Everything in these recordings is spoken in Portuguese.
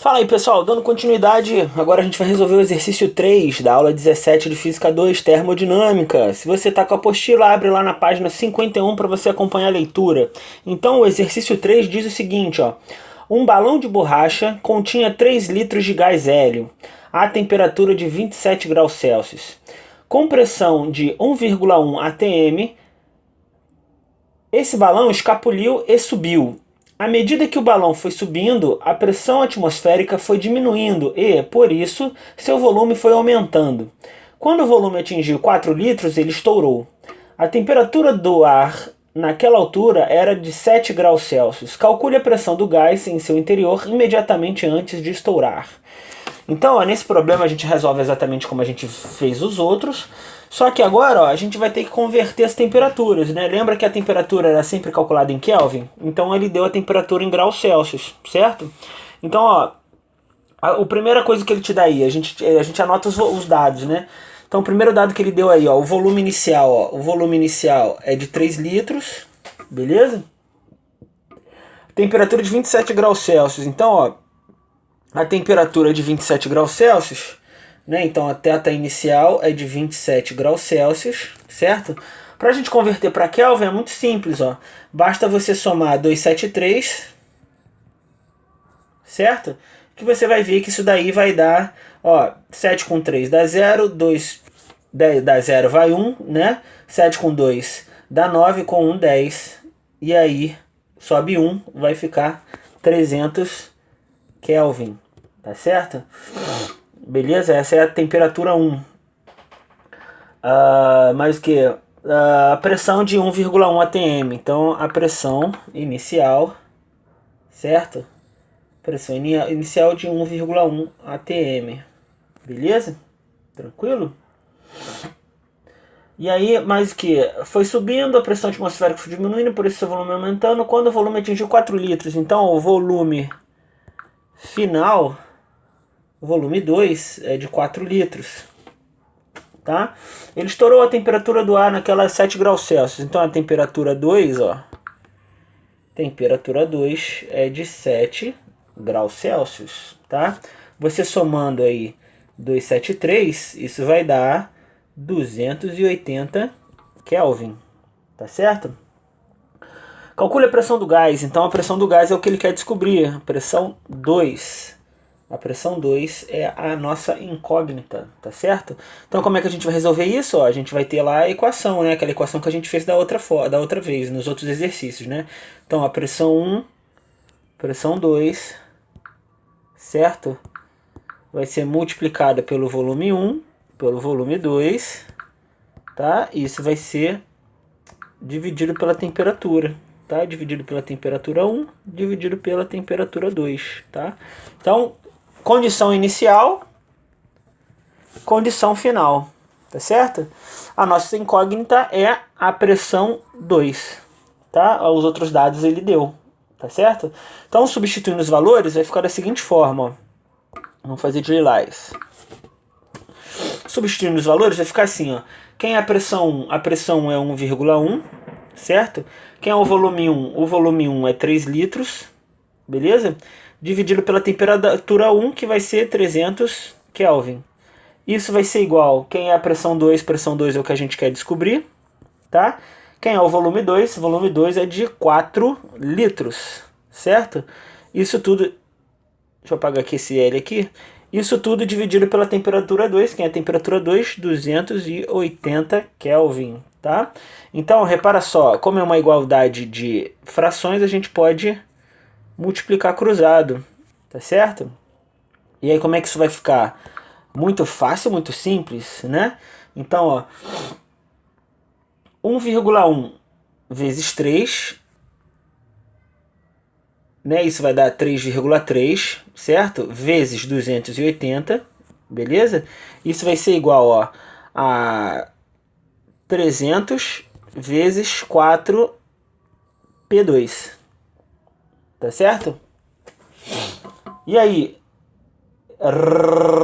Fala aí pessoal, dando continuidade, agora a gente vai resolver o exercício 3 da aula 17 de Física 2, Termodinâmica. Se você está com a apostila, abre lá na página 51 para você acompanhar a leitura. Então o exercício 3 diz o seguinte, ó. Um balão de borracha continha 3 litros de gás hélio, a temperatura de 27 graus Celsius. Com pressão de 1,1 atm, esse balão escapuliu e subiu. À medida que o balão foi subindo, a pressão atmosférica foi diminuindo e, por isso, seu volume foi aumentando. Quando o volume atingiu 4 litros, ele estourou. A temperatura do ar naquela altura era de 7 graus Celsius. Calcule a pressão do gás em seu interior imediatamente antes de estourar. Então, ó, nesse problema a gente resolve exatamente como a gente fez os outros, só que agora ó, a gente vai ter que converter as temperaturas, né? Lembra que a temperatura era sempre calculada em Kelvin? Então ele deu a temperatura em graus Celsius, certo? Então, ó, a primeira coisa que ele te dá aí, a gente anota os dados, né? Então o primeiro dado que ele deu aí, ó, o volume inicial é de 3 litros, beleza? Temperatura de 27 graus Celsius, então, ó, a temperatura de 27 graus Celsius, né? Então a θ inicial é de 27 graus Celsius, certo? Para a gente converter para Kelvin é muito simples, ó. Basta você somar 273, certo? Que você vai ver que isso daí vai dar, ó, 7 com 3 dá 0, 2 dá 0 vai 1, né? 7 com 2 dá 9, com 1 10. E aí sobe 1, vai ficar 300 Kelvin. Tá certo? Beleza? Essa é a temperatura 1. Mais o que? A pressão de 1,1 atm. Então, a pressão inicial, certo? Pressão inicial de 1,1 atm. Beleza? Tranquilo? E aí, mais o que? Foi subindo, a pressão atmosférica foi diminuindo, por isso o volume aumentando. Quando o volume atingiu 4 litros, então o volume final, o volume 2 é de 4 litros, tá? Ele estourou a temperatura do ar naquela 7 graus Celsius, então a temperatura 2, ó, temperatura 2 é de 7 graus Celsius, tá? Você somando aí 273, isso vai dar 280 Kelvin, tá certo? Calcule a pressão do gás, então a pressão do gás é o que ele quer descobrir, pressão 2. A pressão 2 é a nossa incógnita, tá certo? Então como é que a gente vai resolver isso? Ó, a gente vai ter lá a equação, né? Aquela equação que a gente fez da outra vez, nos outros exercícios, né? Então a pressão 1, pressão 2, certo? Vai ser multiplicada pelo volume 1, pelo volume 2, tá? Isso vai ser dividido pela temperatura, tá? Dividido pela temperatura 1, dividido pela temperatura 2, tá? Então, condição inicial, condição final, tá certo? A nossa incógnita é a pressão 2, tá? Os outros dados ele deu, tá certo? Então, substituindo os valores, vai ficar da seguinte forma, ó. Vamos fazer de lilás. Substituindo os valores, vai ficar assim, ó. Quem é a pressão 1? A pressão 1 é 1,1, certo? Quem é o volume 1? O volume 1 é 3 litros, beleza? Dividido pela temperatura 1, que vai ser 300 Kelvin. Isso vai ser igual, quem é a pressão 2? Pressão 2 é o que a gente quer descobrir, tá? Quem é o volume 2? O volume 2 é de 4 litros, certo? Isso tudo, deixa eu apagar aqui esse L aqui. Isso tudo dividido pela temperatura 2, quem é a temperatura 2? 280 Kelvin, tá? Então, repara só, como é uma igualdade de frações, a gente pode multiplicar cruzado, tá certo? E aí como é que isso vai ficar? Muito fácil, muito simples, né? Então, ó, 1,1 vezes 3, né? Isso vai dar 3,3, certo? Vezes 280, beleza? Isso vai ser igual, ó, a 300 vezes 4 P2, tá certo? E aí,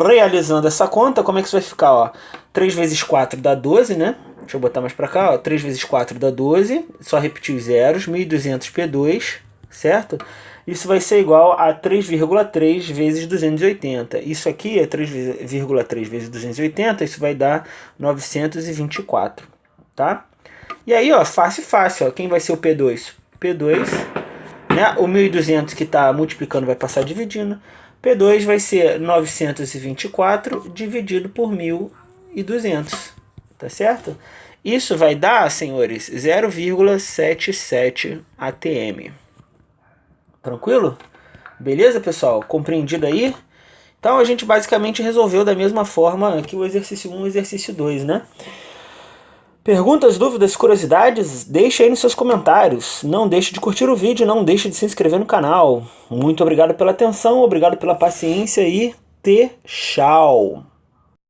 realizando essa conta, como é que isso vai ficar, ó? 3 vezes 4 dá 12, né? Deixa eu botar mais pra cá, ó. 3 vezes 4 dá 12, só repetir os zeros, 1200 P2, certo? Isso vai ser igual a 3,3 vezes 280. Isso aqui é 3,3 vezes 280, isso vai dar 924, tá? E aí, ó, fácil, ó, quem vai ser o P2? P2, né? O 1.200 que está multiplicando vai passar dividindo. P2 vai ser 924 dividido por 1.200, tá certo? Isso vai dar, senhores, 0,77 atm. Tranquilo? Beleza, pessoal? Compreendido aí? Então a gente basicamente resolveu da mesma forma que o exercício 1 e o exercício 2, né? Perguntas, dúvidas, curiosidades? Deixe aí nos seus comentários. Não deixe de curtir o vídeo, não deixe de se inscrever no canal. Muito obrigado pela atenção, obrigado pela paciência e tchau!